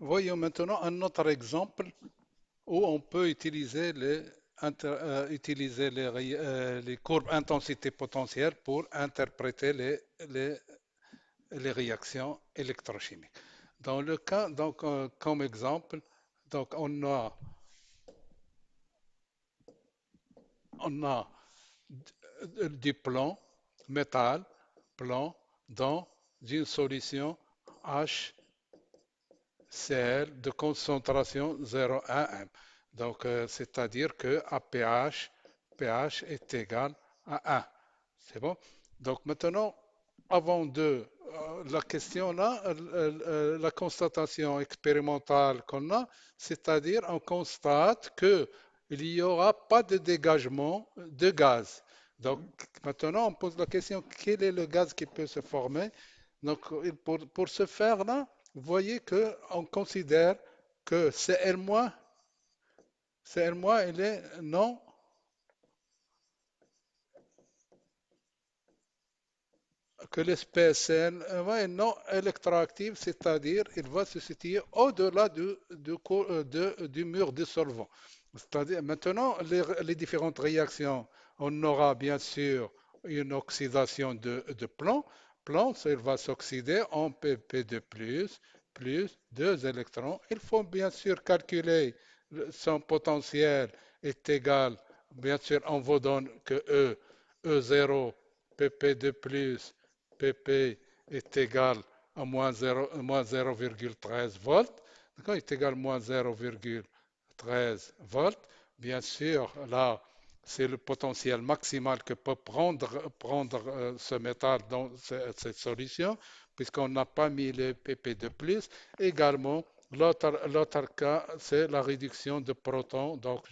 Voyons maintenant un autre exemple où on peut utiliser les courbes intensité potentielle pour interpréter les réactions électrochimiques. Dans le cas, donc, comme exemple, donc on a du plomb, métal, plomb, dans une solution HCl de concentration 0,1 m. Donc, c'est-à-dire que à pH est égal à 1. C'est bon? Donc maintenant, avant de la question là, la constatation expérimentale qu'on a, c'est-à-dire on constate que il n'y aura pas de dégagement de gaz. Donc maintenant, on pose la question, quel est le gaz qui peut se former? Donc pour ce faire là, vous voyez qu'on considère que Cl-, il est non que l'espèce ouais, non électroactive, c'est-à-dire il va se situer au-delà du mur dissolvant. C'est-à-dire maintenant, les différentes réactions, on aura bien sûr une oxydation de plomb. Plomb, ça, il va s'oxyder en pp2 plus 2 électrons. Il faut bien sûr calculer son potentiel est égal, bien sûr, on vous donne que E0, pp2 plus pp est égal à moins 0,13 volts. D'accord, est égal à moins 0,13 volts. Bien sûr, là, c'est le potentiel maximal que peut prendre ce métal dans cette solution, puisqu'on n'a pas mis le pp de plus. Également, l'autre cas, c'est la réduction de protons. Donc,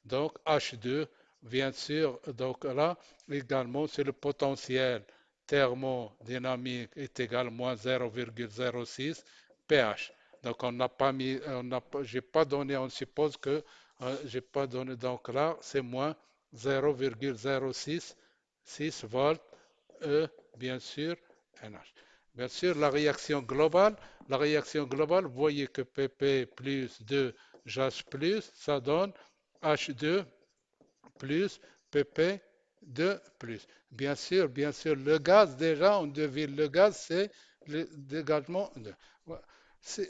donc H2, bien sûr. Donc là, également, c'est le potentiel thermodynamique est égal à moins 0,06 pH. Donc on n'a pas mis, j'ai pas donné, on suppose que j'ai pas donné, donc là c'est moins 0,066 volts E, bien sûr, NH. Bien sûr, la réaction globale, vous voyez que PP plus 2 H plus, ça donne H2 plus pp2 plus. Bien sûr, le gaz, déjà, on devine le gaz, c'est le dégagement de.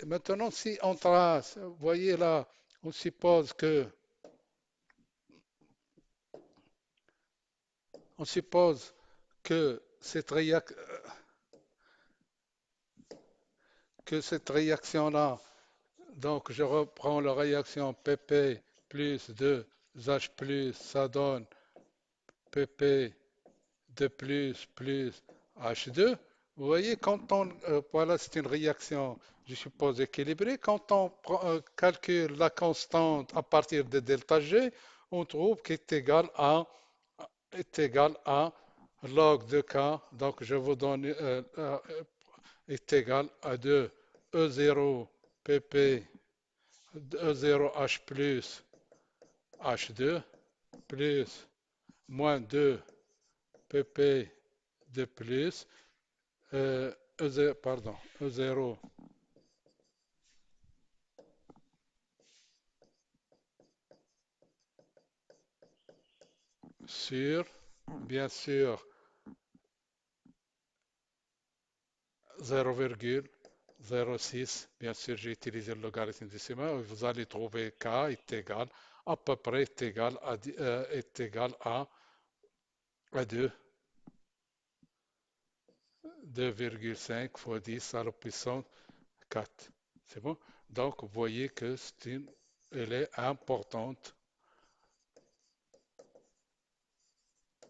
Maintenant, si on trace, vous voyez là, on suppose on suppose que cette réaction-là, donc je reprends la réaction pp plus 2 H plus, ça donne pp de plus H2. Vous voyez, voilà, c'est une réaction, je suppose, équilibrée. Quand on calcule la constante à partir de delta G, on trouve qu'elle est égal à log de K. Donc, je vous donne, est égal à 2 E0 PP, E0 H plus H2 plus moins 2 pp de plus E0, pardon, E0 sur, bien sûr, 0,06. Bien sûr, j'ai utilisé le logarithme décimal. Vous allez trouver k est égal, à peu près est égal à 2, 2,5 fois 10 à la puissance 4. C'est bon? Donc, vous voyez que elle est importante.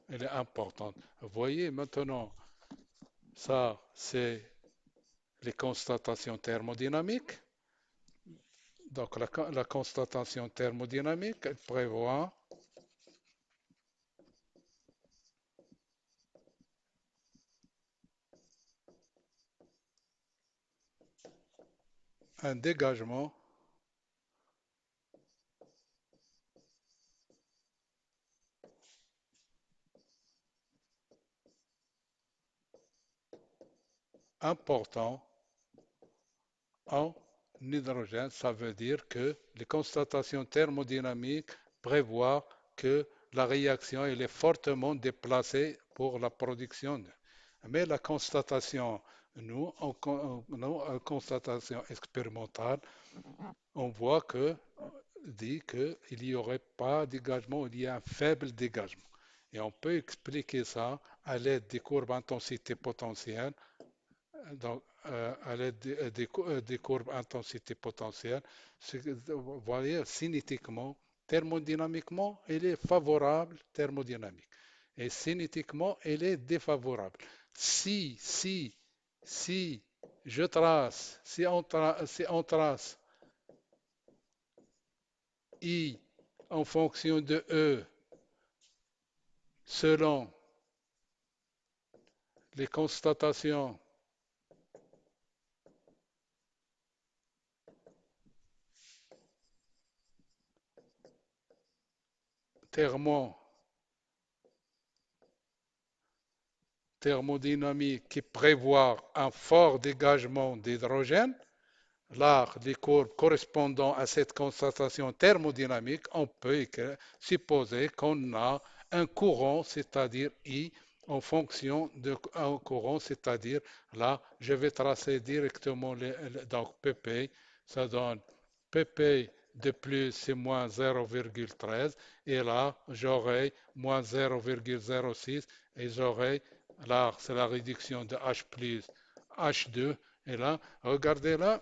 Elle est importante. Vous voyez maintenant, ça, c'est les constatations thermodynamiques. Donc la constatation thermodynamique elle prévoit un dégagement important en L'hydrogène, ça veut dire que les constatations thermodynamiques prévoient que la réaction elle est fortement déplacée pour la production. Mais la constatation, nous, en constatation expérimentale, on voit que dit qu'il n'y aurait pas de dégagement, il y a un faible dégagement. Et on peut expliquer ça à l'aide des courbes intensité potentielle donc, à l'aide des courbes intensité potentielle, vous voyez, cinétiquement, thermodynamiquement, elle est favorable thermodynamique. Et cinétiquement, elle est défavorable. Si je trace, si on trace I en fonction de E selon les constatations thermo thermodynamique qui prévoit un fort dégagement d'hydrogène, là, les courbes correspondant à cette constatation thermodynamique, on peut supposer qu'on a un courant, c'est-à-dire I, en fonction d'un courant, c'est-à-dire là, je vais tracer directement donc PP, ça donne PP de plus, c'est moins 0,13, et là, j'aurai moins 0,06, et j'aurai, là, c'est la réduction de H plus H2, et là, regardez là,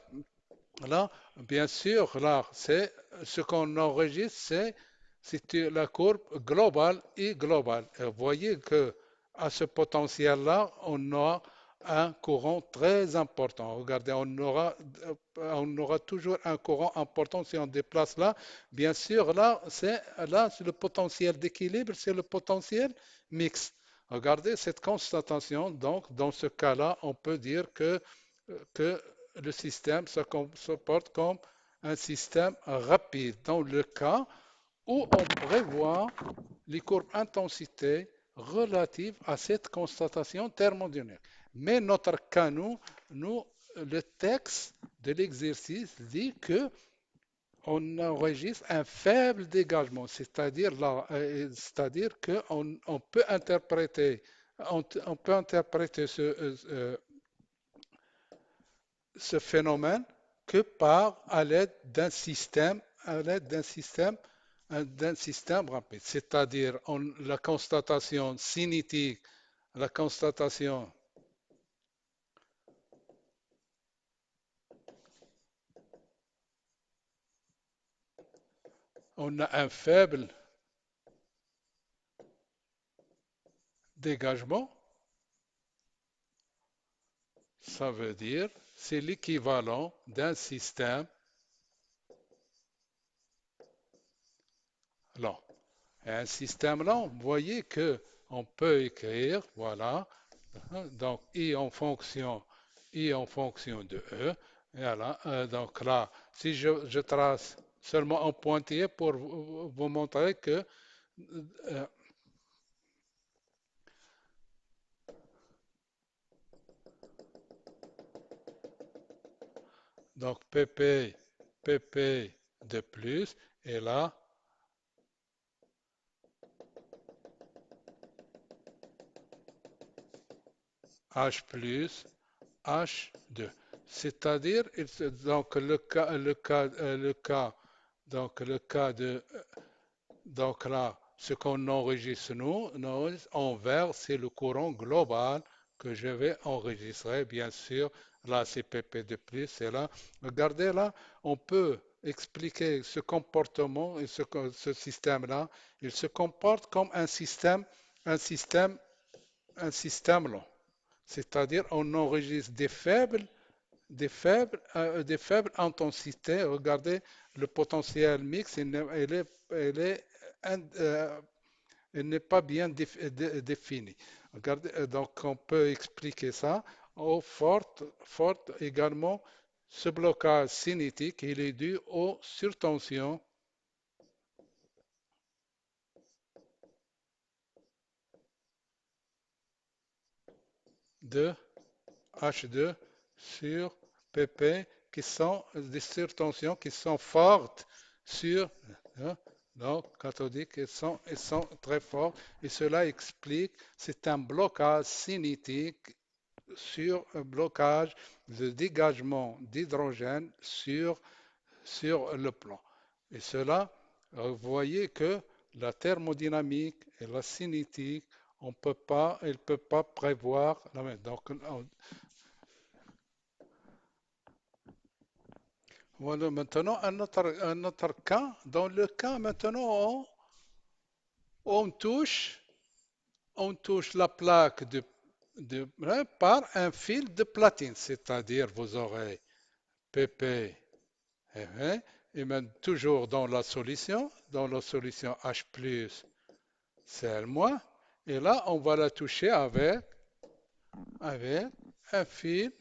là, bien sûr, là, c'est ce qu'on enregistre, c'est la courbe globale et globale. Et vous voyez que à ce potentiel-là, on a un courant très important. Regardez, on aura toujours un courant important si on déplace là. Bien sûr, c'est le potentiel d'équilibre, c'est le potentiel mixte. Regardez cette constatation. Donc, dans ce cas-là, on peut dire que le système se comporte comme un système rapide dans le cas où on prévoit les courbes intensité relatives à cette constatation thermodynamique. Mais notre cas, le texte de l'exercice dit que on enregistre un faible dégagement, c'est-à-dire qu'on peut interpréter, on peut interpréter ce phénomène que par à l'aide d'un système, d'un système rapide. C'est-à-dire la constatation cinétique, la constatation, on a un faible dégagement, ça veut dire c'est l'équivalent d'un système lent. Et un système lent, vous voyez que on peut écrire, voilà, donc I en fonction de E. Voilà, donc là, si je trace seulement un pointillé pour vous montrer que euh, donc PP de plus, et là, H plus H2. C'est-à-dire, donc le cas de donc là, ce qu'on enregistre nous, en vert, c'est le courant global que je vais enregistrer, bien sûr. Là, c'est PP de plus, c'est là. Regardez là, on peut expliquer ce comportement et ce système-là. Il se comporte comme un système, un système long. C'est-à-dire, on enregistre des faibles intensités. Regardez le potentiel mix, euh, il n'est pas bien défini. Regardez, donc on peut expliquer ça. Forte également, ce blocage cinétique, il est dû aux surtensions de H2 sur PP qui sont des surtensions qui sont fortes sur, hein, donc, cathodiques, ils sont très forts et cela explique, c'est un blocage cinétique sur un blocage de dégagement d'hydrogène sur le plan. Et cela, vous voyez que la thermodynamique et la cinétique, elle ne peut pas prévoir. Donc, voilà maintenant un autre cas. Dans le cas maintenant, on touche, on touche la plaque hein, par un fil de platine, c'est-à-dire vous aurez PP et même toujours dans la solution H+, Cl-, et là on va la toucher avec un fil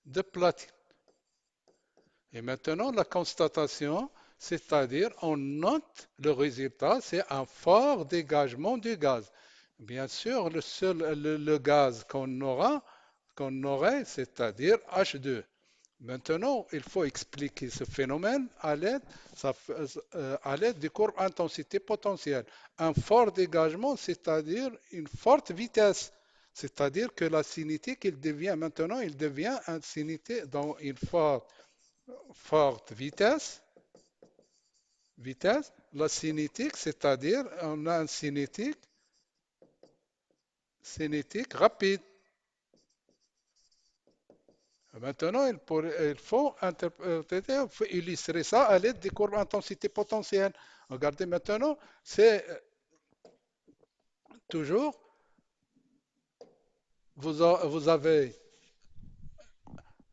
de platine. Et maintenant la constatation, c'est-à-dire on note le résultat, c'est un fort dégagement du gaz. Bien sûr, le gaz qu'on aurait, c'est-à-dire H2. Maintenant, il faut expliquer ce phénomène à l'aide des courbes intensité potentielle. Un fort dégagement, c'est-à-dire une forte vitesse. C'est-à-dire que la cinétique, il devient une cinétique dans une forte vitesse. La cinétique, c'est-à-dire on a une cinétique rapide. Maintenant, il faut illustrer ça à l'aide des courbes intensité potentielle. Regardez maintenant, c'est toujours, vous avez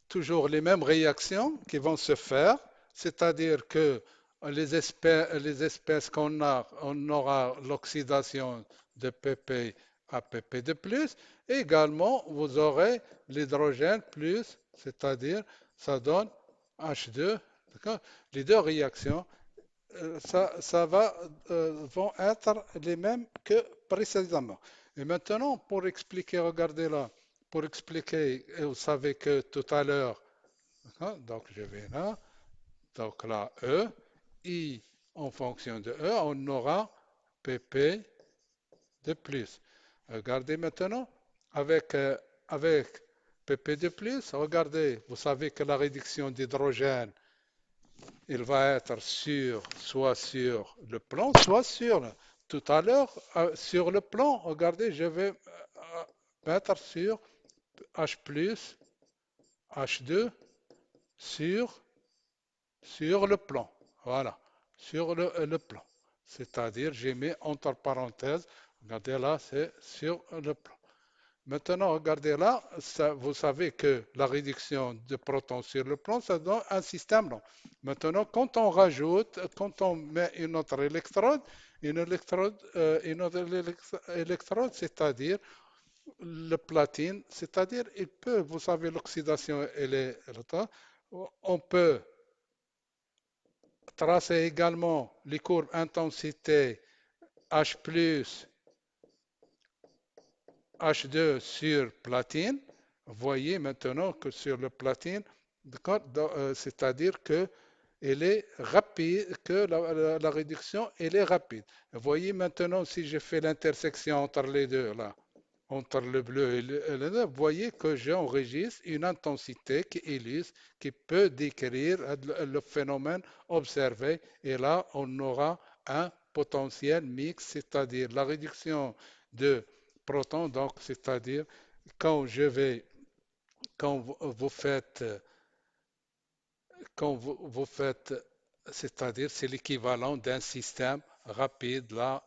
toujours les mêmes réactions qui vont se faire, c'est-à-dire que les espèces qu'on a, on aura l'oxydation de pp à pp de plus, et également vous aurez l'hydrogène plus, c'est-à-dire ça donne H2. Les deux réactions vont être les mêmes que précédemment. Et maintenant, pour expliquer, regardez là, pour expliquer, vous savez que tout à l'heure, hein, donc je vais là, donc là, E, I en fonction de E, on aura PP de plus. Regardez maintenant, avec PP de plus, regardez, vous savez que la réduction d'hydrogène il va être soit sur le plan, soit tout à l'heure, sur le plan, regardez, je vais mettre sur H plus, H2 sur, sur le plan. Voilà, sur le plan. C'est-à-dire, j'ai mis entre parenthèses, regardez là, c'est sur le plan. Maintenant, regardez là, vous savez que la réduction de protons sur le plan, ça donne un système long. Maintenant, quand on met une autre électrode, c'est-à-dire le platine, c'est-à-dire vous savez, l'oxydation, on peut tracer également les courbes intensité H plus H2 sur platine, vous voyez maintenant que sur le platine, c'est-à-dire que elle est rapide, que la réduction elle est rapide. Vous voyez maintenant si je fais l'intersection entre les deux là, entre le bleu et le vert, vous voyez que j'enregistre une intensité qui illustre, qui peut décrire le phénomène observé. Et là, on aura un potentiel mixte, c'est-à-dire la réduction de protons, donc c'est-à-dire quand je vais, quand vous faites, vous faites, c'est-à-dire c'est l'équivalent d'un système rapide, là,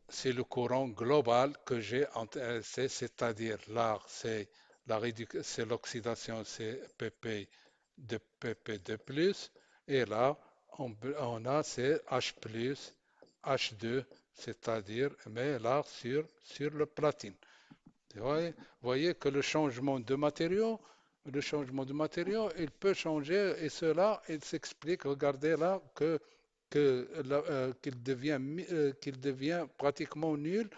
c'est le courant global que j'ai intéressé, c'est-à-dire là, c'est l'oxydation, c'est pp de plus, et là, on a c'est H plus, H2, c'est-à-dire, mais là, sur le platine. Vous voyez que le changement de matériau, il peut changer, et cela, il s'explique, regardez là, qu'il devient pratiquement nul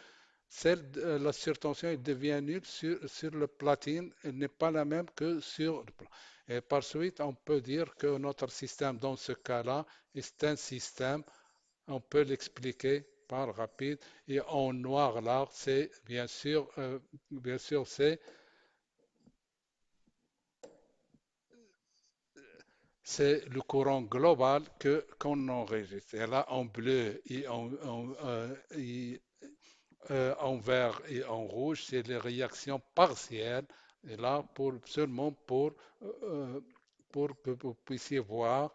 la surtension elle devient nulle sur le platine, elle n'est pas la même que sur le plan. Et par suite, on peut dire que notre système, dans ce cas-là, est un système, on peut l'expliquer par rapide, et en noir là, c'est bien sûr, c'est le courant global que qu'on enregistre. Et là, en bleu en vert et en rouge, c'est les réactions partielles. Et là, seulement pour que vous puissiez voir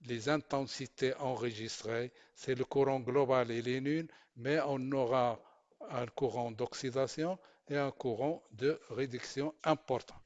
les intensités enregistrées, c'est le courant global, il est nul, mais on aura un courant d'oxydation et un courant de réduction important.